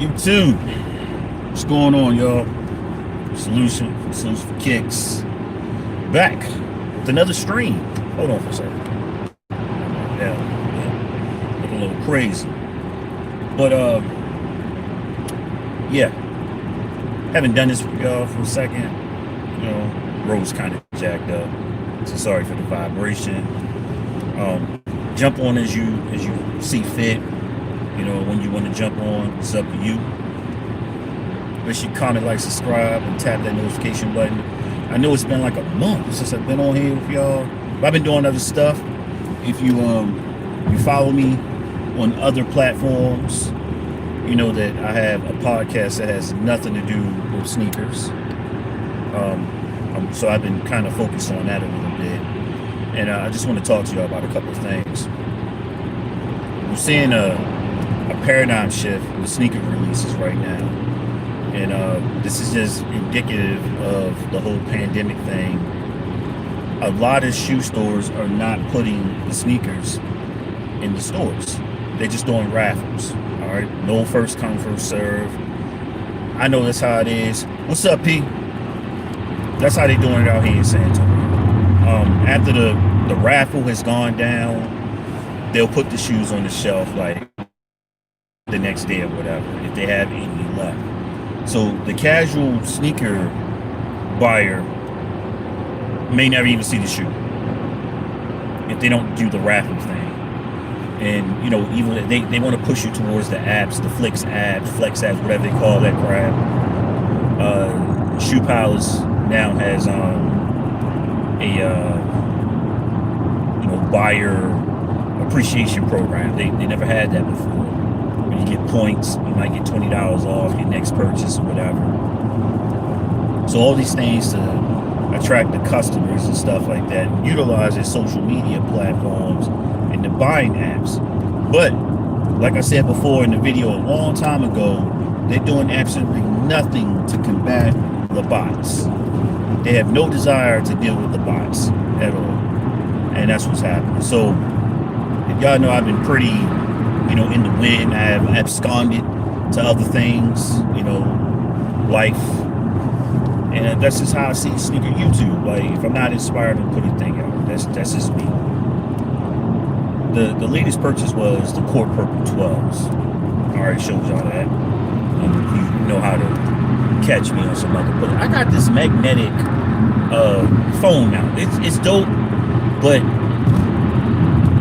YouTube, what's going on, y'all? Solution for kicks. Back with another stream. Hold on for a second. Yeah, looking a little crazy. But yeah, haven't done this for y'all for a second. You know, road's kind of jacked up, so sorry for the vibration. Jump on as you see fit. You know, when you want to jump on, it's up to you. Make sure you comment, like, subscribe, and tap that notification button. I know it's been like a month since I've been on here with y'all, but I've been doing other stuff. If you follow me on other platforms, you know that I have a podcast that has nothing to do with sneakers. So I've been kind of focused on that a little bit, and I just want to talk to y'all about a couple of things. We're seeing a paradigm shift with sneaker releases right now. And this is just indicative of the whole pandemic thing. A lot of shoe stores are not putting the sneakers in the stores. They're just doing raffles. All right, no first come, first serve. I know that's how it is. What's up, P? That's how they're doing it out here in San Antonio. After the raffle has gone down, they'll put the shoes on the shelf like the next day or whatever, if they have any left. So the casual sneaker buyer may never even see the shoe if they don't do the raffle thing. And you know, even they want to push you towards the apps, the flex apps, whatever they call that crap. Shoe Palace now has buyer appreciation program. They never had that before. You get points, you might get $20 off your next purchase or whatever. So all these things to attract the customers and stuff like that, and utilize their social media platforms and the buying apps. But like I said before in the video a long time ago, they're doing absolutely nothing to combat the bots. They have no desire to deal with the bots at all. And that's what's happening. So if y'all know, I've been pretty in the wind. I have absconded to other things, life. And that's just how I see sneaker YouTube. Like, if I'm not inspired to put anything out, that's just me. The latest purchase was the Court Purple 12s. I already showed y'all that. You know how to catch me on some other. But I got this magnetic phone now. It's dope, but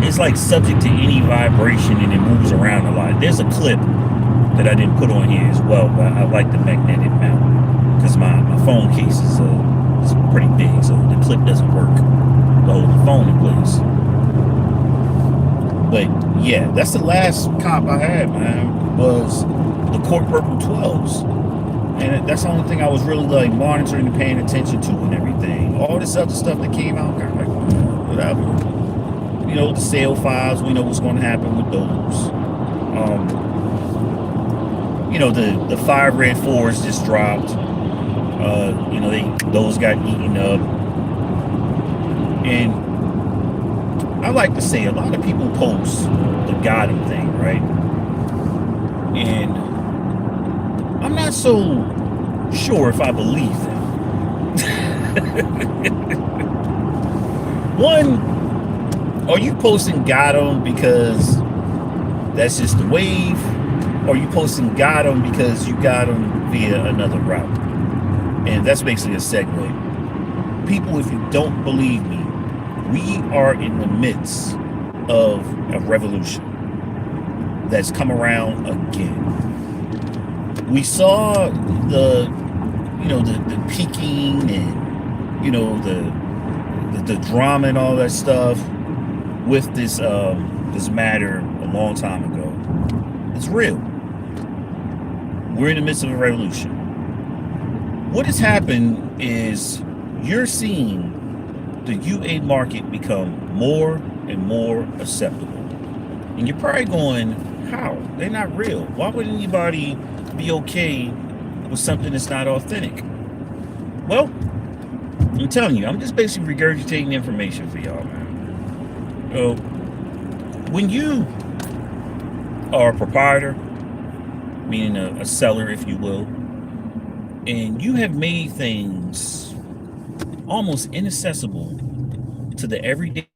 it's like subject to any vibration and it moves around a lot. There's a clip that I didn't put on here as well, but I like the magnetic mount because my phone case is pretty big, so the clip doesn't work to hold the phone in place. But yeah, that's the last comp I had, man, was the Court Purple 12s. And that's the only thing I was really like monitoring and paying attention to and everything. All this other stuff that came out, kind of like, whatever. The sale files, we know what's going to happen with those. The 5 Red 4s just dropped. Those got eaten up. And I like to say a lot of people post the got 'em thing, right? And I'm not so sure if I believe them. One, are you posting got 'em because that's just the wave? Or are you posting got 'em because you got them via another route? And that's basically a segue. People, if you don't believe me, we are in the midst of a revolution that's come around again. We saw the peaking and the drama and all that stuff with this matter a long time ago. It's real. We're in the midst of a revolution. What has happened is you're seeing the UA market become more and more acceptable. And you're probably going, how? They're not real. Why would anybody be okay with something that's not authentic? Well, I'm telling you, I'm just basically regurgitating information for y'all, man. When you are a proprietor meaning a seller, if you will, and you have made things almost inaccessible to the everyday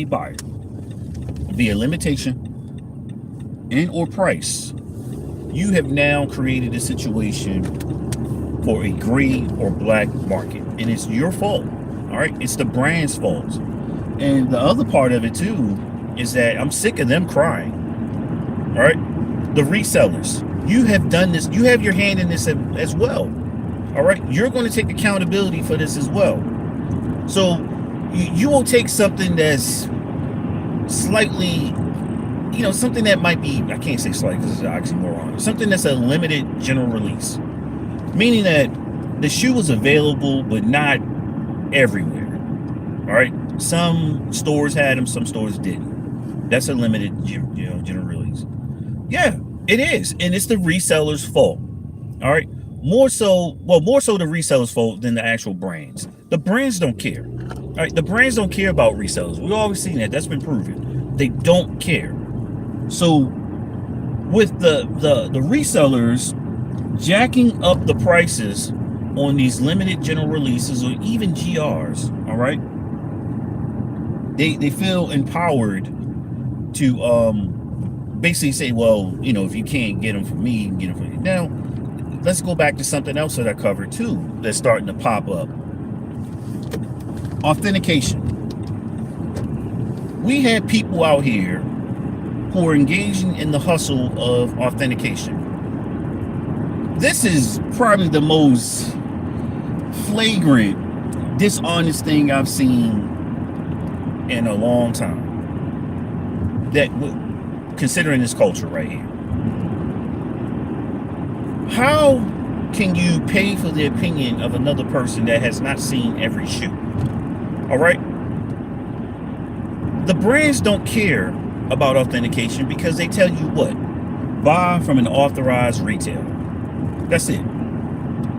buyer via limitation and or price, you have now created a situation for a gray or black market, and it's your fault. All right, it's the brand's fault. And the other part of it too is that I'm sick of them crying. All right, the resellers, you have done this, you have your hand in this as well. All right, you're going to take accountability for this as well. So you will take something that's slightly, something that might be, I can't say slight because it's an oxymoron, something that's a limited general release, meaning that the shoe was available but not everywhere. All right, some stores had them, some stores didn't. That's a limited general release. Yeah, it is, and it's the reseller's fault. All right, more so the reseller's fault than the actual brands. The brands don't care. All right, the brands don't care about resellers. We've always seen that. That's been proven. They don't care. So with the resellers jacking up the prices on these limited general releases or even GRs, all right, they feel empowered to basically say, well, if you can't get them from me, you can get them from you. Now, let's go back to something else that I covered too that's starting to pop up. Authentication. We had people out here who are engaging in the hustle of authentication. This is probably the most flagrant, dishonest thing I've seen in a long time. That, considering this culture right here. How can you pay for the opinion of another person that has not seen every shoe? All right? The brands don't care about authentication because they tell you what? Buy from an authorized retailer. That's it.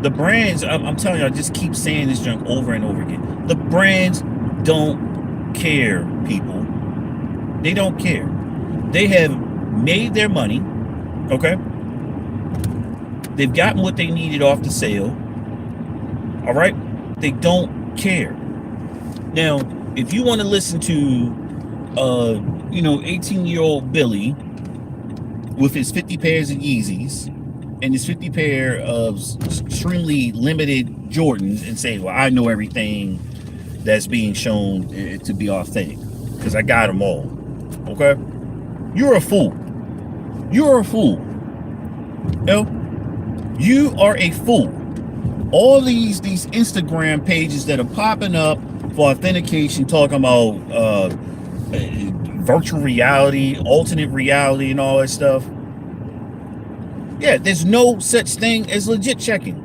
The brands, I'm telling you, I just keep saying this junk over and over again. The brands don't care, people. They don't care. They have made their money, okay? They've gotten what they needed off the sale, all right? They don't care. Now, if you want to listen to, 18-year-old Billy with his 50 pairs of Yeezys and his 50 pair of extremely limited Jordans and say, well, I know everything that's being shown to be authentic because I got them all, okay? You're a fool. You're a fool. You are a fool. All these Instagram pages that are popping up for authentication, talking about virtual reality, alternate reality, and all that stuff. Yeah, there's no such thing as legit checking.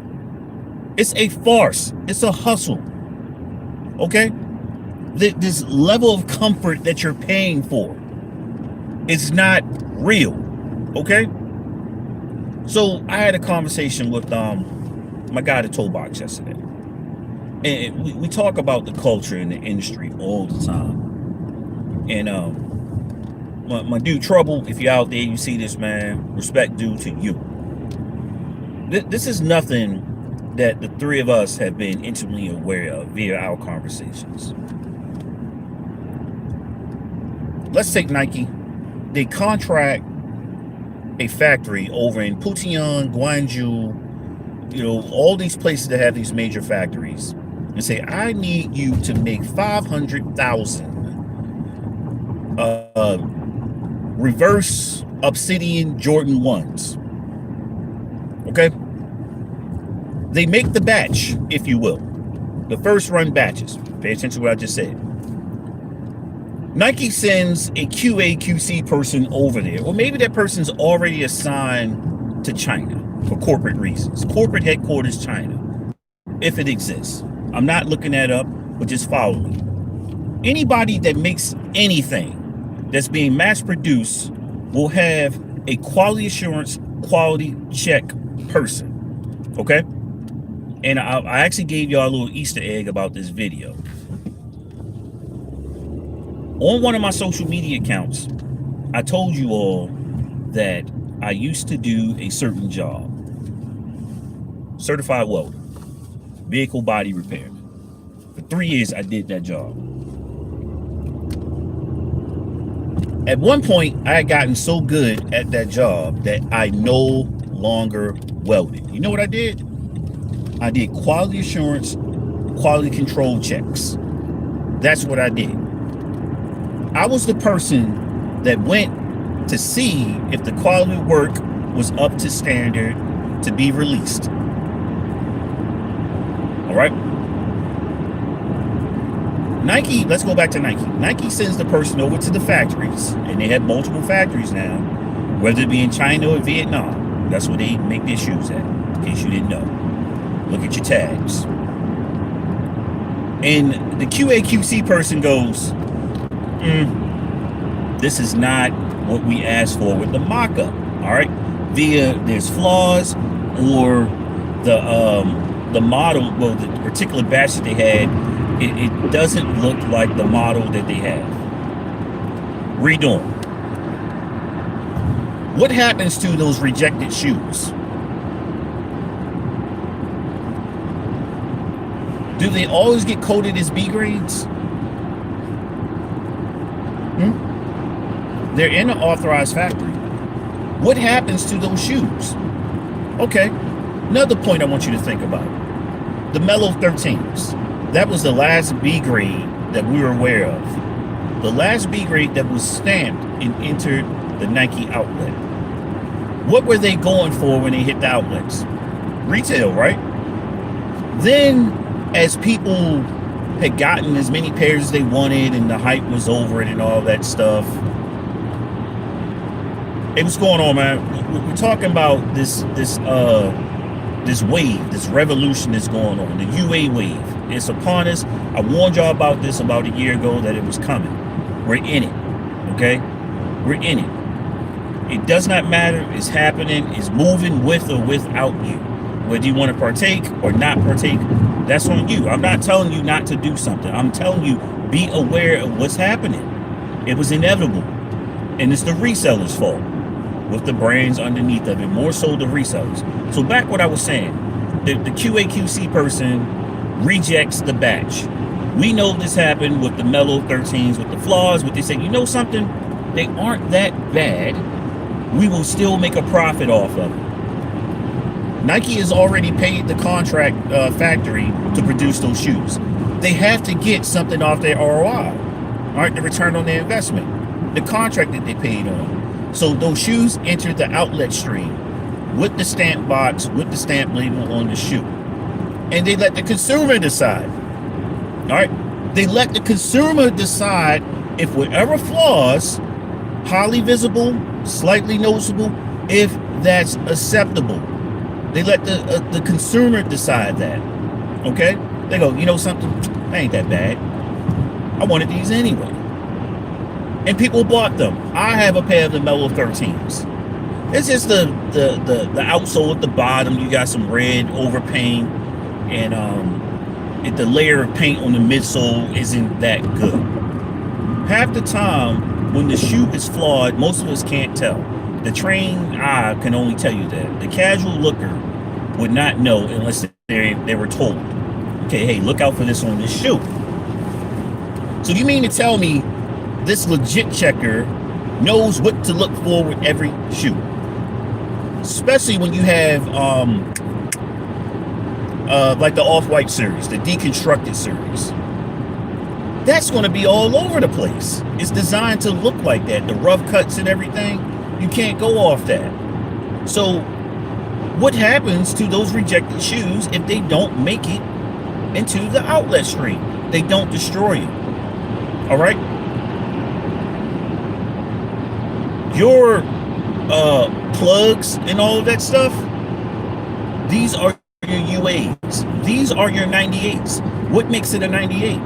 It's a farce. It's a hustle. Okay? This level of comfort that you're paying for is not real. Okay? So I had a conversation with my guy at the toe box yesterday. And we talk about the culture in the industry all the time. And my dude Trouble, if you're out there, you see this, man, respect due to you. This is nothing that the three of us have been intimately aware of via our conversations. Let's take Nike. They contract a factory over in Putian, Guangzhou, all these places that have these major factories, and say, I need you to make 500,000 reverse Obsidian Jordan 1s. Okay? They make the batch, if you will. The first run batches. Pay attention to what I just said. Nike sends a QA QC person over there. Or maybe that person's already assigned to China for corporate reasons. Corporate headquarters China, if it exists. I'm not looking that up, but just follow me. Anybody that makes anything that's being mass produced will have a quality assurance, quality check person. Okay? And I actually gave y'all a little Easter egg about this video. On one of my social media accounts, I told you all that I used to do a certain job, certified welder, vehicle body repair. For 3 years, I did that job. At one point, I had gotten so good at that job that I no longer welded. You know what I did? I did quality assurance, quality control checks. That's what I did. I was the person that went to see if the quality work was up to standard to be released. All right? Nike, let's go back to Nike. Nike sends the person over to the factories, and they have multiple factories now, whether it be in China or Vietnam. That's where they make their shoes at, in case you didn't know. Look at your tags. And the QA/QC person goes, this is not what we asked for with the mock-up. All right, there's flaws, or the model, well, the particular batch that they had, it doesn't look like the model that they have. Redo them. What happens to those rejected shoes? Do they always get coded as B grades? They're in an authorized factory. What happens to those shoes? Okay, another point I want you to think about. The Mellow 13s. That was the last B grade that we were aware of. The last B grade that was stamped and entered the Nike outlet. What were they going for when they hit the outlets? Retail, right? Then, as people had gotten as many pairs as they wanted and the hype was over it and all that stuff, hey, what's going on, man? We're talking about this wave, this revolution that's going on, the UA wave. It's upon us. I warned y'all about this about a year ago that it was coming. We're in it, okay? We're in it. It does not matter. It's happening. It's moving with or without you. Whether you want to partake or not partake, that's on you. I'm not telling you not to do something. I'm telling you, be aware of what's happening. It was inevitable. And it's the resellers' fault with the brands underneath of it, more so the resellers. So back what I was saying, the QA/QC person rejects the batch. We know this happened with the Mellow 13s, with the flaws, but they say, you know something? They aren't that bad. We will still make a profit off of it. Nike has already paid the contract factory to produce those shoes. They have to get something off their ROI, all right, the return on their investment, the contract that they paid on. So those shoes enter the outlet stream with the stamp box, with the stamp label on the shoe. And they let the consumer decide. All right. They let the consumer decide if whatever flaws, highly visible, slightly noticeable, if that's acceptable. They let the consumer decide that. Okay. They go, you know something? Ain't that bad. I wanted these anyway. And people bought them. I have a pair of the Mellow 13s. It's just the outsole at the bottom. You got some red overpaint. And the layer of paint on the midsole isn't that good. Half the time, when the shoe is flawed, most of us can't tell. The trained eye can only tell you that. The casual looker would not know unless they were told. Okay, hey, look out for this on this shoe. So you mean to tell me this legit checker knows what to look for with every shoe? Especially when you have like the Off-White series, the deconstructed series. That's going to be all over the place. It's designed to look like that. The rough cuts and everything, you can't go off that. So what happens to those rejected shoes if they don't make it into the outlet stream? They don't destroy you. All right? Your plugs and all of that stuff, these are your UAs. These are your 98s. What makes it a 98?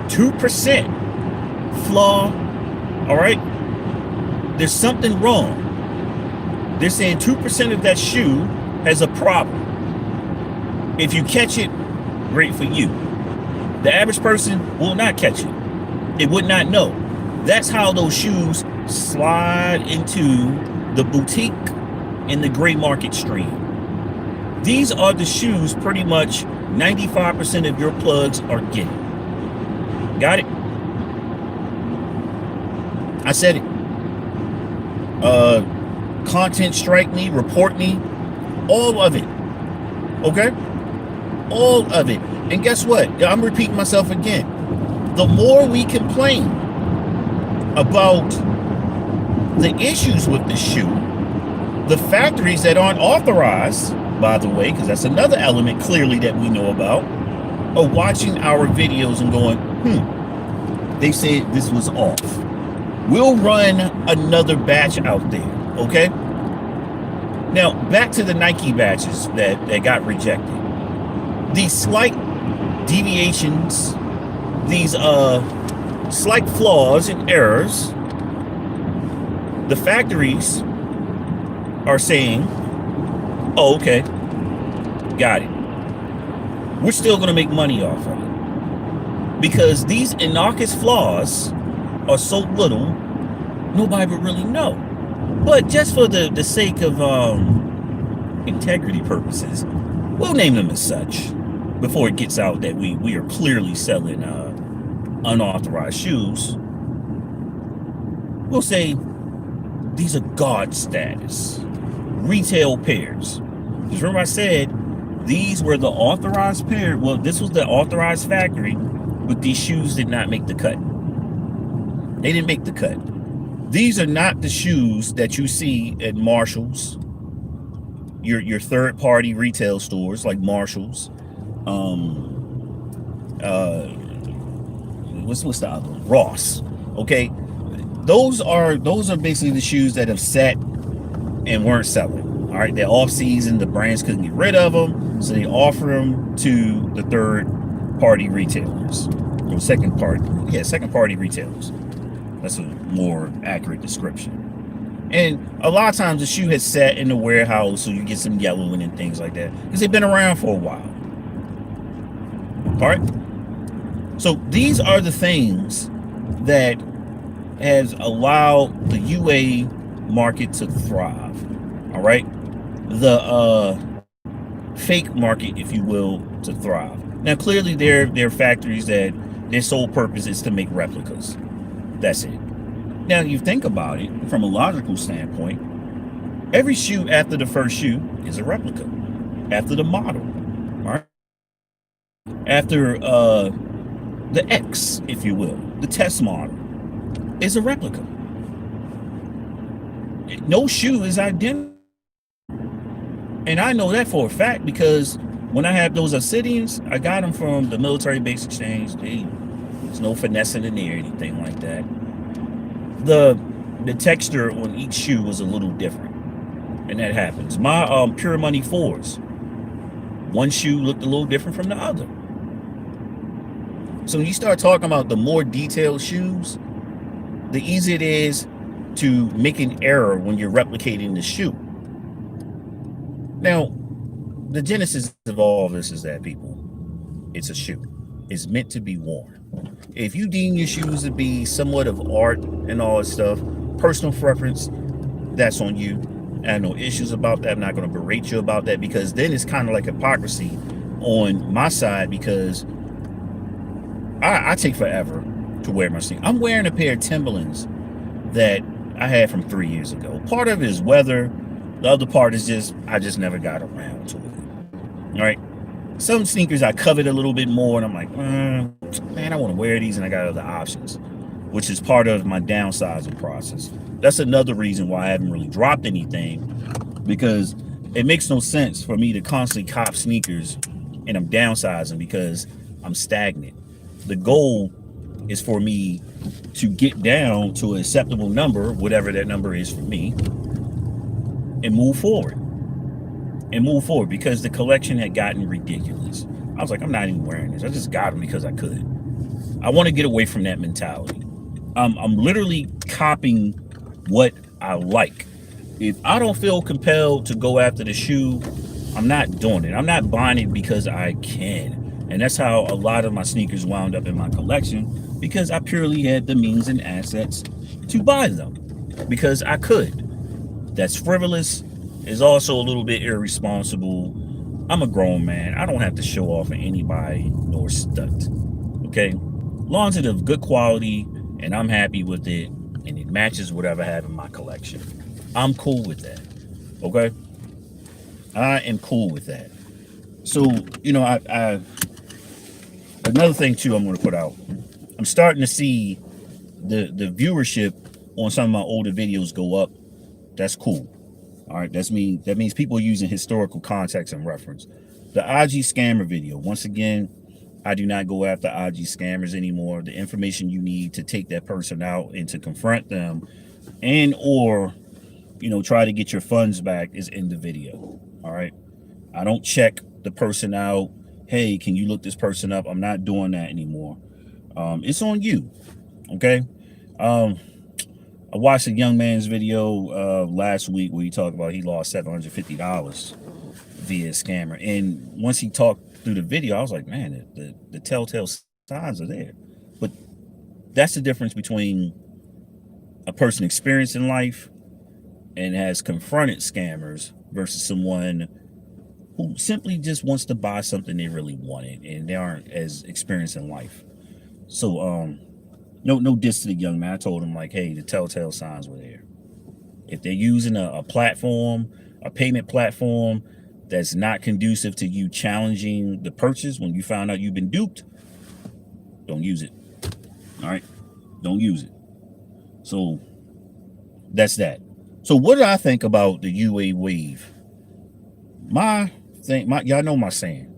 2% flaw. All right? There's something wrong. They're saying 2% of that shoe has a problem. If you catch it, great for you. The average person will not catch it. It would not know. That's how those shoes slide into the boutique, and the gray market stream. These are the shoes pretty much 95% of your plugs are getting. Got it? I said it. Content strike me, report me, all of it. Okay? All of it. And guess what? I'm repeating myself again. The more we complain about the issues with the shoe, the factories that aren't authorized, by the way, because that's another element clearly that we know about, are watching our videos and going, they said this was off. We'll run another batch out there, okay? Now, back to the Nike batches that got rejected. These slight deviations, these slight flaws and errors, the factories are saying, oh, okay, got it. We're still going to make money off of it. Because these innocuous flaws are so little, nobody would really know. But just for the sake of integrity purposes, we'll name them as such before it gets out that we are clearly selling unauthorized shoes. We'll say these are God status retail pairs. Because remember I said these were the authorized pair. Well, this was the authorized factory, but these shoes did not make the cut. They didn't make the cut. These are not the shoes that you see at Marshall's, your third-party retail stores like Marshall's. What's the other one? Ross. Okay, those are basically the shoes that have sat and weren't selling. All right, they're off season. The brands couldn't get rid of them, so they offer them to the third-party retailers or second-party retailers. That's a more accurate description. And a lot of times the shoe has sat in the warehouse, so you get some yellowing and things like that because they've been around for a while. All right. So these are the things that has allowed the UA market to thrive. All right. The fake market, if you will, to thrive. Now, clearly there are factories that their sole purpose is to make replicas. That's it. Now, you think about it from a logical standpoint, every shoe after the first shoe is a replica. After the model, all right? After the X, if you will, the test model, is a replica. No shoe is identical. And I know that for a fact because when I have those Obsidians, I got them from the Military Base Exchange. There's no finessing in there or anything like that. The texture on each shoe was a little different, and that happens. My Pure Money 4s, one shoe looked a little different from the other. So when you start talking about the more detailed shoes, the easier it is to make an error when you're replicating the shoe. Now, the genesis of all this is that, people, it's a shoe. It's meant to be worn. If you deem your shoes to be somewhat of art and all that stuff, personal preference, that's on you. I have no issues about that. I'm not going to berate you about that because then it's kind of like hypocrisy on my side because I take forever to wear my sneakers. I'm wearing a pair of Timberlands that I had from 3 years ago. Part of it is weather. The other part is just I just never got around to it. All right. Some sneakers I covet a little bit more, and I'm like, man, I want to wear these, and I got other options, which is part of my downsizing process. That's another reason why I haven't really dropped anything, because it makes no sense for me to constantly cop sneakers and I'm downsizing because I'm stagnant. The goal is for me to get down to an acceptable number, whatever that number is for me, and move forward. Because the collection had gotten ridiculous. I was like, I'm not even wearing this. I just got them because I could. I want to get away from that mentality. I'm literally copying what I like. If I don't feel compelled to go after the shoe, I'm not doing it. I'm not buying it because I can. And that's how a lot of my sneakers wound up in my collection, because I purely had the means and assets to buy them because I could. that's frivolous is also a little bit irresponsible. I'm a grown man. I don't have to show off for anybody nor stunt. Okay? Long as it's of good quality and I'm happy with it and it matches whatever I have in my collection, I'm cool with that. Okay? I am cool with that. So, I another thing too I'm going to put out. I'm starting to see the viewership on some of my older videos go up. That's cool. All right, that means people are using historical context and reference. The IG scammer video. Once again, I do not go after IG scammers anymore. The information you need to take that person out and to confront them, and or try to get your funds back, is in the video. All right, I don't check the person out. Hey, can you look this person up? I'm not doing that anymore. It's on you. Okay. I watched a young man's video last week where he talked about he lost $750 via scammer. And once he talked through the video, I was like, man, the telltale signs are there. But that's the difference between a person experienced in life and has confronted scammers versus someone who simply just wants to buy something they really wanted and they aren't as experienced in life. So, no diss to the young man. I told him, like, hey, the telltale signs were there. If they're using a platform, a payment platform that's not conducive to you challenging the purchase when you found out you've been duped, don't use it. All right? Don't use it. So that's that. So what do I think about the UA wave? Y'all know my saying.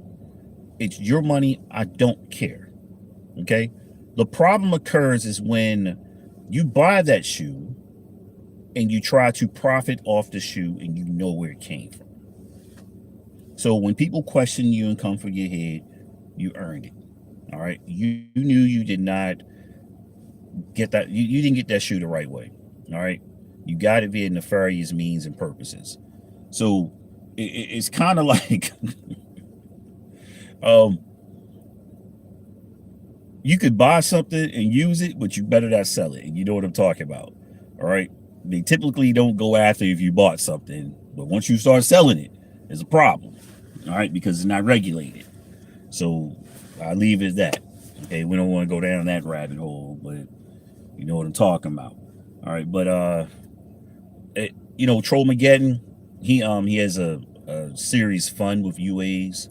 It's your money. I don't care. Okay? The problem occurs is when you buy that shoe and you try to profit off the shoe and you know where it came from. So when people question you and come for your head, you earned it. All right. You knew you did not get that. You didn't get that shoe the right way. All right. You got it via nefarious means and purposes. So it's kind of like you could buy something and use it, but you better not sell it. And you know what I'm talking about. All right. They typically don't go after if you bought something, but once you start selling it, there's a problem. All right. Because it's not regulated. So I leave it at that. Okay. We don't want to go down that rabbit hole, but you know what I'm talking about. All right. But, Trollmageddon, he has a series fund with UAs.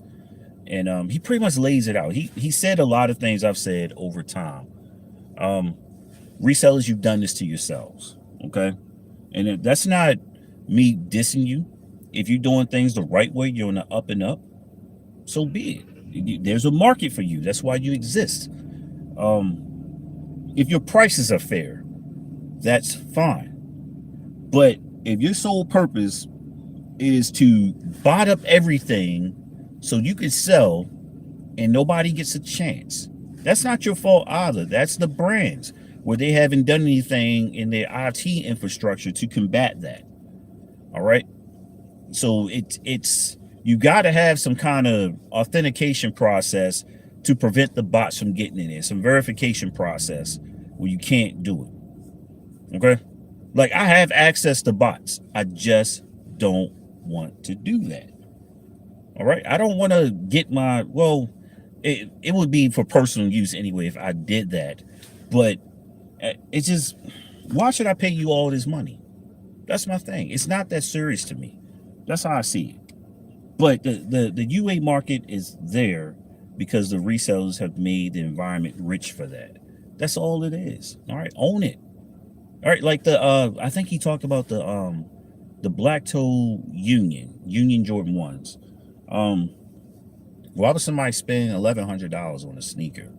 And he pretty much lays it out. He said a lot of things I've said over time. Resellers, you've done this to yourselves, okay? And that's not me dissing you. If you're doing things the right way, you're on the up and up, so be it. There's a market for you. That's why you exist. If your prices are fair, that's fine. But if your sole purpose is to bot up everything so you can sell and nobody gets a chance, that's not your fault either. That's the brands, where they haven't done anything in their IT infrastructure to combat that. All right. So it's you got to have some kind of authentication process to prevent the bots from getting in there. Some verification process where you can't do it. Okay. Like, I have access to bots. I just don't want to do that. All right. I don't want to get it would be for personal use anyway if I did that. But it's just, why should I pay you all this money? That's my thing. It's not that serious to me. That's how I see it. But the UA market is there because the resellers have made the environment rich for that. That's all it is. All right. Own it. All right. Like I think he talked about the Black Toe Union Jordan 1s. Why would somebody spend $1,100 on a sneaker,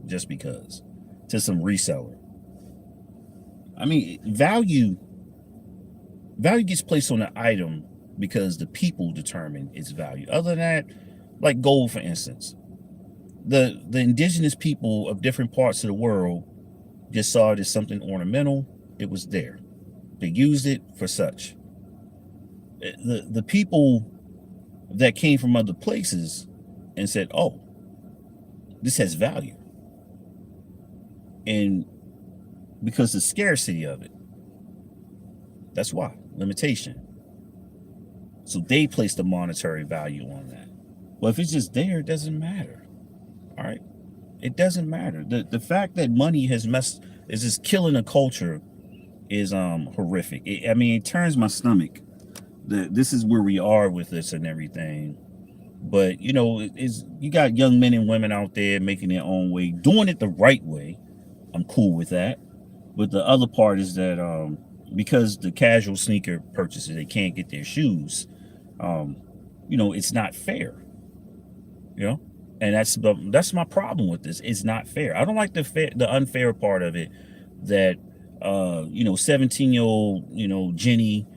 just because, to some reseller? I mean, value gets placed on an item because the people determine its value. Other than that, like gold, for instance, the indigenous people of different parts of the world just saw it as something ornamental. It was there. They used it for such. The people that came from other places and said, oh, this has value. And because of the scarcity of it, that's why. limitation. So they place the monetary value on that. Well, if it's just there, it doesn't matter. All right. It doesn't matter. The fact that money is just killing a culture is horrific. I mean, it turns my stomach that this is where we are with this and everything. But you know, you got young men and women out there making their own way, doing it the right way. I'm cool with that. But the other part is that because the casual sneaker purchases, they can't get their shoes. You know, it's not fair. You know, and that's my problem with this. It's not fair. I don't like the unfair part of it. That you know, 17-year-old, you know, Jenny,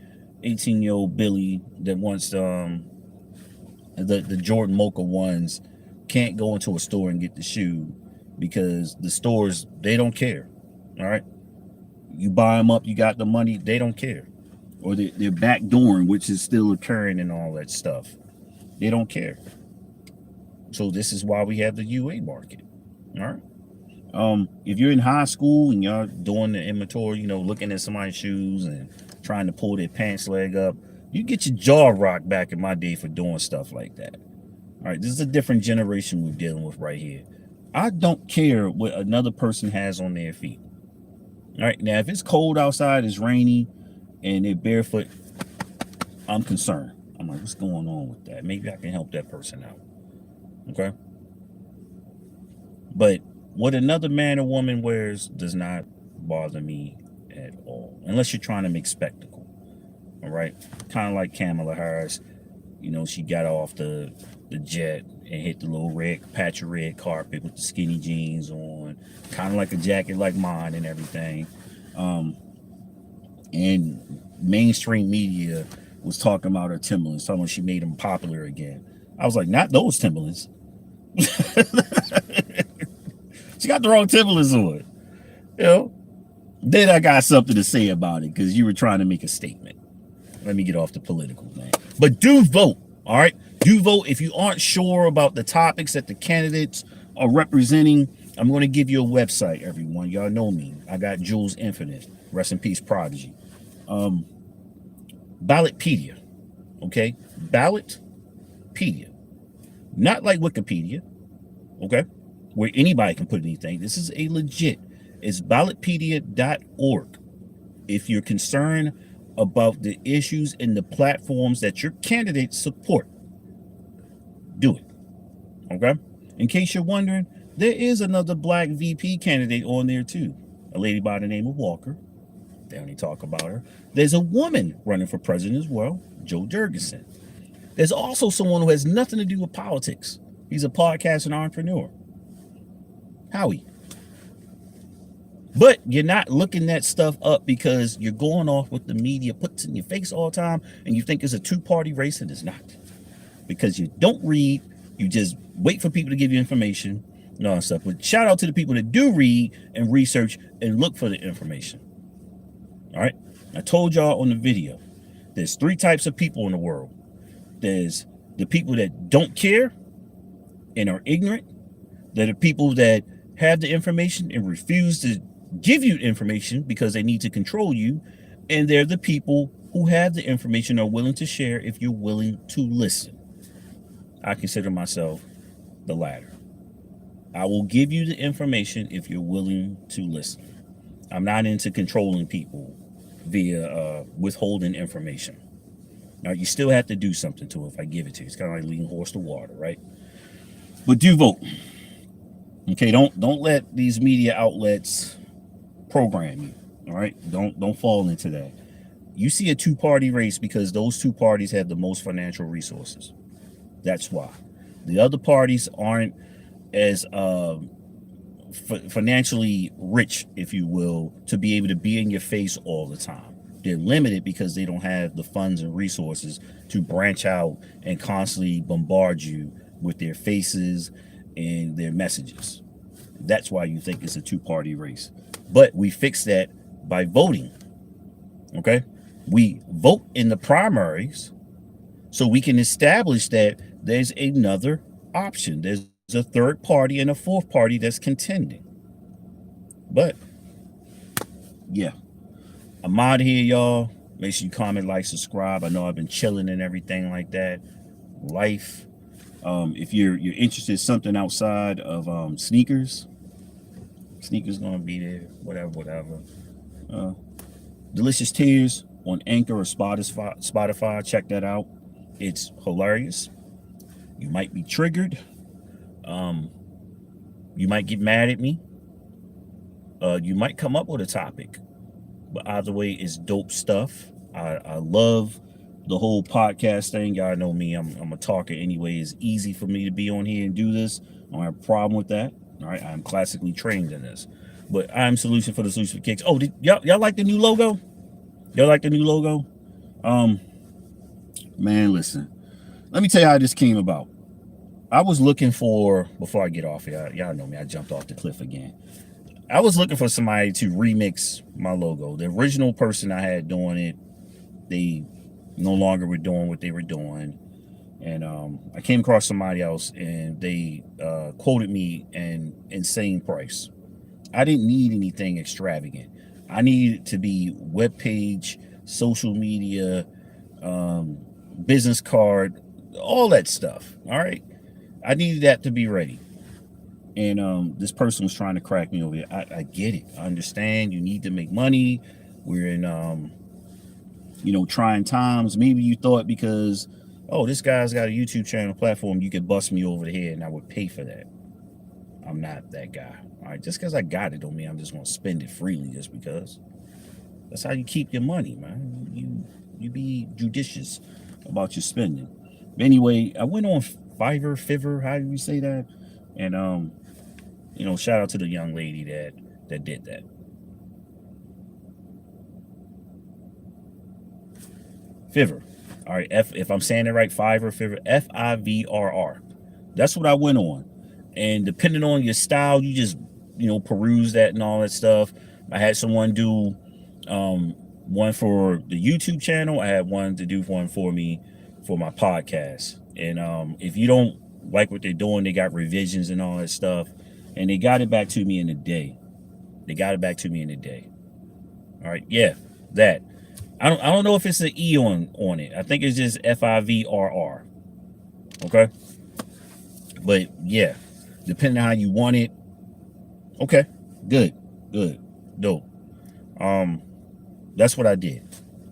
18-year-old Billy that wants the Jordan Mocha ones can't go into a store and get the shoe because the stores, they don't care. All right, you buy them up, you got the money, they don't care. Or they're backdooring, which is still occurring and all that stuff. They don't care. So this is why we have the UA market. All right. If you're in high school and you're doing the inventory, you know, looking at somebody's shoes and trying to pull their pants leg up, you get your jaw rocked back in my day for doing stuff like that. All right, this is a different generation we're dealing with right here. I don't care what another person has on their feet. All right, now if it's cold outside, it's rainy, and they're barefoot, I'm concerned. I'm like, what's going on with that? Maybe I can help that person out. Okay? But what another man or woman wears does not bother me at all, unless you're trying to make spectacle. All right, kind of like Kamala Harris. You know, she got off the jet and hit the little red patch of red carpet with the skinny jeans on, kind of like a jacket like mine and everything. And mainstream media was talking about her Timberlands, talking about she made them popular again. I was like, not those Timberlands. She got the wrong Timberlands on. You know. Then I got something to say about it because you were trying to make a statement. Let me get off the political thing. But do vote, all right? Do vote. If you aren't sure about the topics that the candidates are representing, I'm going to give you a website, everyone. Y'all know me. I got Jules Infinite. Rest in peace, Prodigy. Ballotpedia, okay? Ballotpedia. Not like Wikipedia, okay? Where anybody can put anything. This is a legit. It's ballotpedia.org. If you're concerned about the issues and the platforms that your candidates support, do it. Okay? In case you're wondering, there is another black VP candidate on there too. A lady by the name of Walker. They only talk about her. There's a woman running for president as well, Joe Jurgensen. There's also someone who has nothing to do with politics. He's a podcast and entrepreneur. Howie. But you're not looking that stuff up because you're going off what the media puts in your face all the time and you think it's a two-party race, and it's not. Because you don't read, you just wait for people to give you information and all that stuff. But shout out to the people that do read and research and look for the information. All right? I told y'all on the video, there's 3 types of people in the world. There's the people that don't care and are ignorant. There are people that have the information and refuse to give you information because they need to control you. And they're the people who have the information, are willing to share if you're willing to listen. I consider myself the latter. I will give you the information if you're willing to listen. I'm not into controlling people via withholding information. Now, you still have to do something to it if I give it to you. It's kind of like leading horse to water, right? But do vote. Okay, don't let these media outlets program you. All right, don't fall into that. You see a two-party race because those 2 parties have the most financial resources. That's why. The other parties aren't as financially rich, if you will, to be able to be in your face all the time. They're limited because they don't have the funds and resources to branch out and constantly bombard you with their faces and their messages. That's why you think it's a 2-party race. But we fix that by voting. Okay? We vote in the primaries so we can establish that there's another option. There's a 3rd party and a 4th party that's contending. But yeah, I'm out of here, y'all. Make sure you comment, like, subscribe. I know I've been chilling and everything like that. Life. If you're interested in something outside of sneakers gonna be there. Whatever. Delicious Tears on Anchor or Spotify. Check that out. It's hilarious. You might be triggered. You might get mad at me. You might come up with a topic. But either way, it's dope stuff. I love the whole podcast thing. Y'all know me. I'm a talker anyway. It's easy for me to be on here and do this. I don't have a problem with that. All right. I'm classically trained in this. But I'm Solution for the Solution for Kicks. Oh, y'all like the new logo? Y'all like the new logo? Man, listen. Let me tell you how this came about. I was looking for, before I get off here, y'all know me, I jumped off the cliff again. I was looking for somebody to remix my logo. The original person I had doing it, they no longer were doing what they were doing. And I came across somebody else, and they quoted me an insane price. I didn't need anything extravagant. I needed it to be webpage, social media, business card, all that stuff. All right. I needed that to be ready. And this person was trying to crack me over here. I get it. I understand. You need to make money. We're in, trying times. Maybe you thought because, oh, this guy's got a YouTube channel platform, you could bust me over the head and I would pay for that. I'm not that guy. All right. Just because I got it don't mean I'm just going to spend it freely just because. That's how you keep your money, man. You be judicious about your spending. But anyway, I went on Fiverr, how do you say that? And shout out to the young lady that did that. Fiverr. All right, if I'm saying it right, Fiverr, Fiverr. That's what I went on. And depending on your style, you just peruse that and all that stuff. I had someone do one for the YouTube channel. I had one to do one for me for my podcast. And if you don't like what they're doing, they got revisions and all that stuff. And they got it back to me in a day. All right, yeah, that. I don't know if it's an E on it. I think it's just Fiverr. Okay? But yeah, depending on how you want it. Okay, good, dope. That's what I did.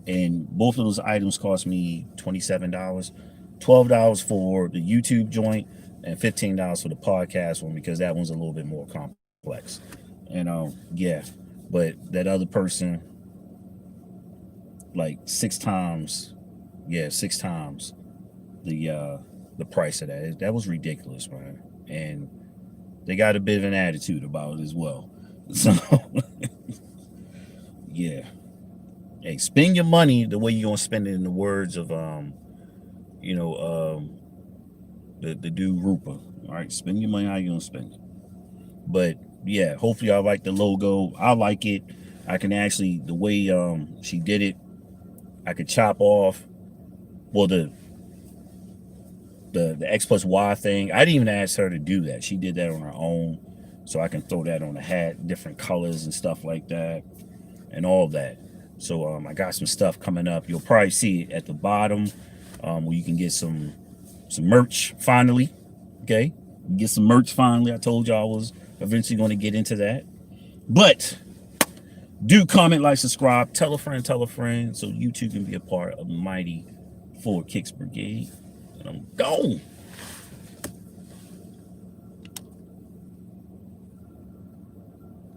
And both of those items cost me $27. $12 for the YouTube joint and $15 for the podcast one, because that one's a little bit more complex. And yeah, but that other person, like six times the price of that. That was ridiculous, man. And they got a bit of an attitude about it as well. So yeah. Hey, spend your money the way you're gonna spend it, in the words of the dude Rupa. All right, spend your money how you gonna spend it. But yeah, hopefully I like the logo. I like it. I can actually, the way she did it, I could chop off, well, the X plus Y thing. I didn't even ask her to do that. She did that on her own. So I can throw that on the hat, different colors and stuff like that, and all of that. So I got some stuff coming up. You'll probably see it at the bottom, where you can get some merch finally. Okay, get some merch finally. I told you I was eventually going to get into that. But do comment, like, subscribe, tell a friend, so you too can be a part of the mighty 4Kickz Brigade. And I'm gone.